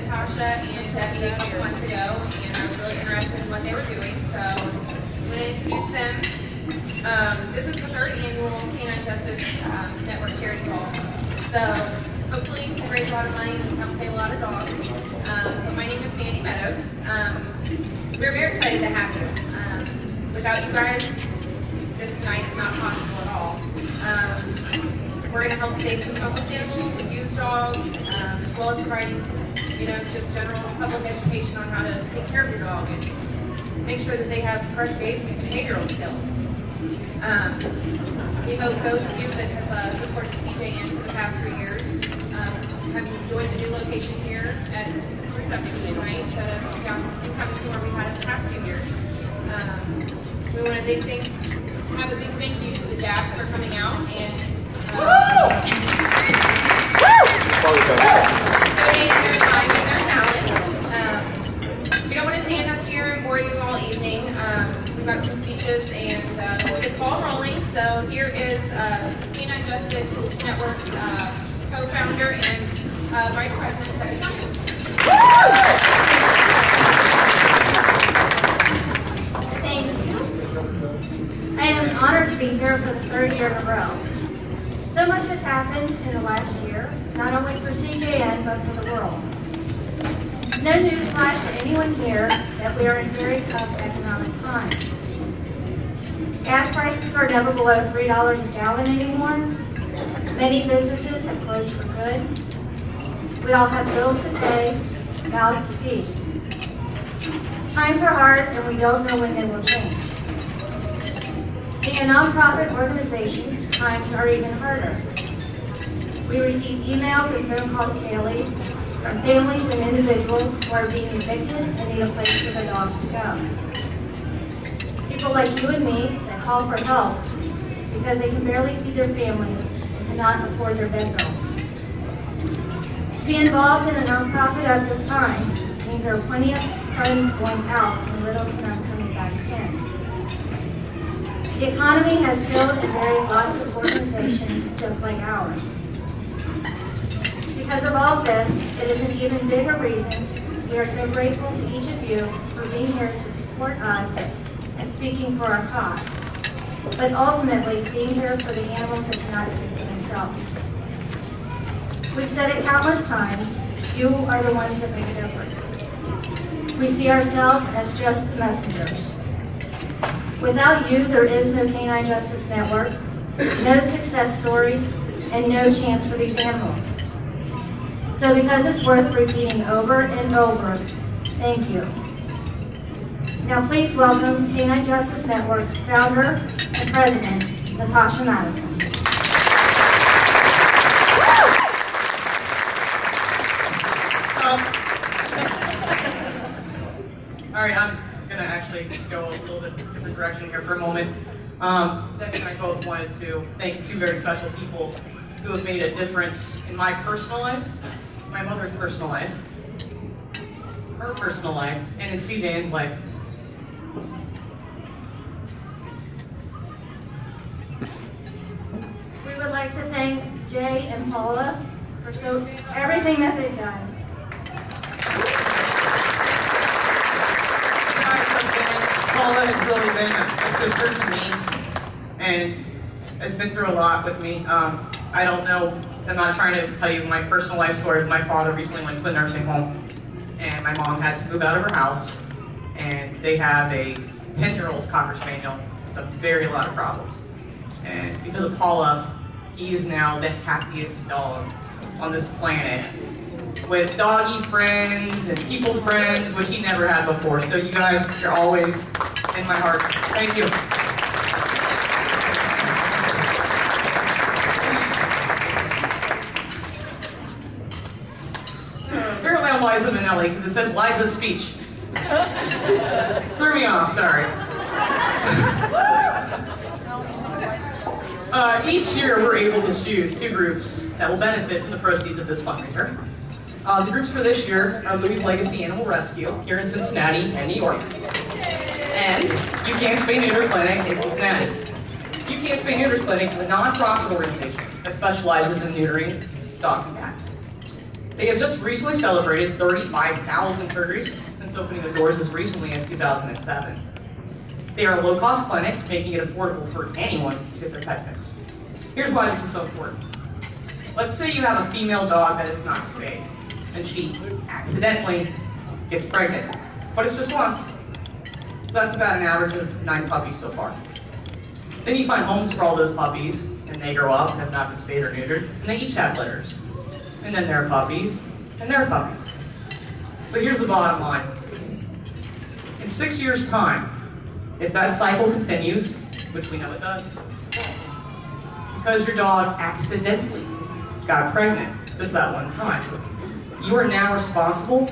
Natasha and Debbie a couple months ago, and I was really interested in what they were doing, so I'm going to introduce them. This is the third annual Canine Justice Network charity ball, so hopefully you can raise a lot of money and help save a lot of dogs. But my name is Mandy Meadows. We're very excited to have you. Without you guys, this night is not possible at all. We're going to help save some helpless animals, abused dogs, as well as providing, just general public education on how to take care of your dog and make sure that they have correct behavioral skills. We hope those of you that have supported CJN for the past 3 years have enjoyed the new location here at reception tonight instead of coming to where we had it the past 2 years. We want to have a big thank you to the Jabs for coming out and donating their time and their talent. We don't want to stand up here and bore you all evening. We've got some speeches and we'll get the ball rolling. So here is Canine Justice Network's co-founder and Vice President Debbie Thomas. Thank you. I am honored to be here for the third year in a row. So much has happened in the last year, not only for CJN, but for the world. It's no newsflash to anyone here that we are in very tough economic times. Gas prices are never below $3 a gallon anymore. Many businesses have closed for good. We all have bills to pay, mouths to feed. Times are hard and we don't know when they will change. Being a nonprofit organization, times are even harder. We receive emails and phone calls daily from families and individuals who are being evicted and need a place for their dogs to go. People like you and me that call for help because they can barely feed their families and cannot afford their vet bills. To be involved in a nonprofit at this time means there are plenty of funds going out and little to none coming back in. The economy has failed and buried lots of organizations just like ours. Because of all this, it is an even bigger reason we are so grateful to each of you for being here to support us and speaking for our cause, but ultimately being here for the animals that cannot speak for themselves. We've said it countless times, you are the ones that make a difference. We see ourselves as just the messengers. Without you, there is no Canine Justice Network, no success stories, and no chance for these animals. So because it's worth repeating over and over, thank you. Now please welcome Canine Justice Network's founder and president, Natasha Madison. All right, I'm going to actually go a little bit different direction here for a moment. Debbie and I both wanted to thank two very special people who have made a difference in my personal life, my mother's personal life, her personal life, and in CJN's life. We would like to thank Jay and Paula for everything that they've done. Paula has really been a sister to me and has been through a lot with me. I don't know, I'm not trying to tell you my personal life story, but my father recently went to a nursing home and my mom had to move out of her house and they have a 10-year-old Cocker Spaniel with a very lot of problems. And because of Paula, he is now the happiest dog on this planet, with doggy friends and people friends, which he never had before. So you guys are always in my heart. Thank you. Apparently I'm Liza Minnelli because it says Liza's speech. Threw me off, sorry. Each year we're able to choose two groups that will benefit from the proceeds of this fundraiser. The groups for this year are Louis Legacy Animal Rescue here in Cincinnati and New York, and You Can't Spay Neuter Clinic in Cincinnati. You Can't Spay Neuter Clinic is a non-profit organization that specializes in neutering dogs and cats. They have just recently celebrated 35,000 surgeries since opening the doors as recently as 2007. They are a low-cost clinic, making it affordable for anyone to get their pet fixed. Here's why this is so important. Let's say you have a female dog that is not spayed, and she accidentally gets pregnant, but it's just once. So that's about an average of 9 puppies so far. Then you find homes for all those puppies, and they grow up and have not been spayed or neutered, and they each have litters. And then their puppies, and their puppies. So here's the bottom line. In 6 years' time, if that cycle continues, which we know it does, because your dog accidentally got pregnant just that one time, you are now responsible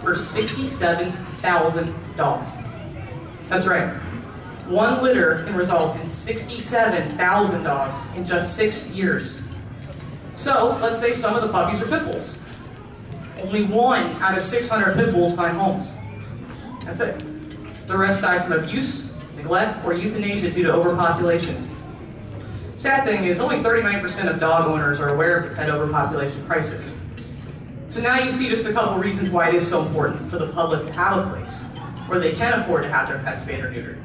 for 67,000 dogs. That's right. One litter can result in 67,000 dogs in just 6 years. So, let's say some of the puppies are pit bulls. Only 1 out of 600 pit bulls find homes. That's it. The rest die from abuse, neglect, or euthanasia due to overpopulation. Sad thing is, only 39% of dog owners are aware of the pet overpopulation crisis. So now you see just a couple reasons why it is so important for the public to have a place where they can afford to have their pets spayed or neutered.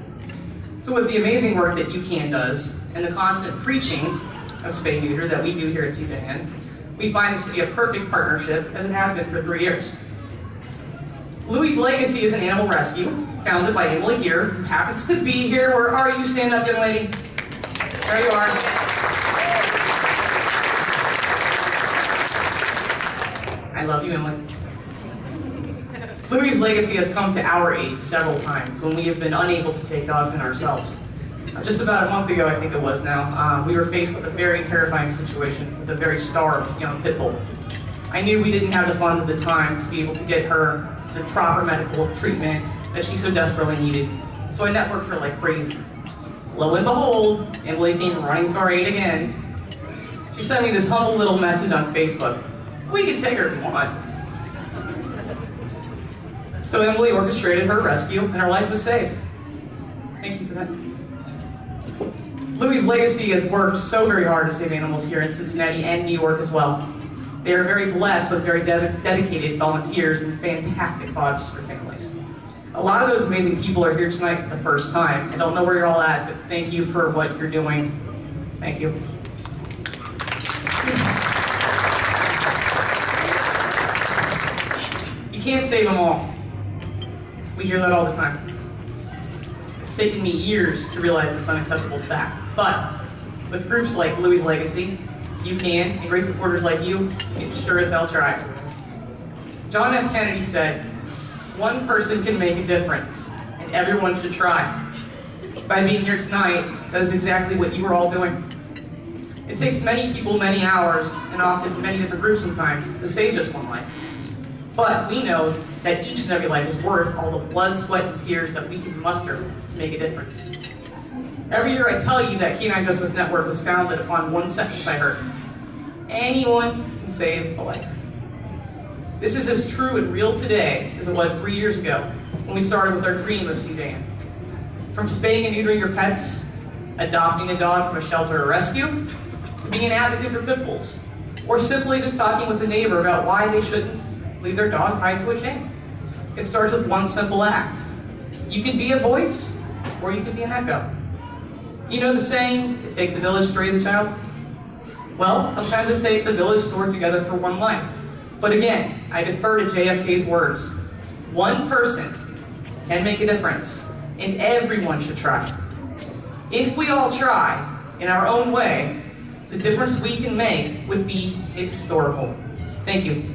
So with the amazing work that UCAN does, and the constant preaching of spay neuter that we do here at CJN, we find this to be a perfect partnership, as it has been for 3 years. Louie's Legacy is an animal rescue founded by Emily here, who happens to be here. Where are you? Stand up, young lady. There you are. I love you, Emily. Louie's Legacy has come to our aid several times when we have been unable to take dogs in ourselves. Just about a month ago, I think it was now, we were faced with a very terrifying situation with a very starved young pit bull. I knew we didn't have the funds at the time to be able to get her the proper medical treatment that she so desperately needed, so I networked her like crazy. Lo and behold, Emily came running to our aid again. She sent me this humble little message on Facebook. We can take her if you want. So Emily orchestrated her rescue, and her life was saved. Thank you for that. Louie's Legacy has worked so very hard to save animals here in Cincinnati and New York as well. They are very blessed with very dedicated volunteers and fantastic foster families. A lot of those amazing people are here tonight for the first time. I don't know where you're all at, but thank you for what you're doing. Thank you. You can't save them all. We hear that all the time. It's taken me years to realize this unacceptable fact. But with groups like Louie's Legacy, UCAN, and great supporters like you, can sure as hell try. John F. Kennedy said, "One person can make a difference, and everyone should try." By being here tonight, that is exactly what you are all doing. It takes many people many hours, and often many different groups sometimes, to save just one life. But we know that each and every life is worth all the blood, sweat, and tears that we can muster to make a difference. Every year I tell you that Canine Justice Network was founded upon one sentence I heard: anyone can save a life. This is as true and real today as it was 3 years ago when we started with our dream of CJN. From spaying and neutering your pets, adopting a dog from a shelter or rescue, to being an advocate for pit bulls, or simply just talking with a neighbor about why they shouldn't leave their dog tied to a chain. It starts with one simple act. You can be a voice, or you can be an echo. You know the saying, it takes a village to raise a child? Well, sometimes it takes a village to work together for one life. But again, I defer to JFK's words. One person can make a difference, and everyone should try. If we all try, in our own way, the difference we can make would be historical. Thank you.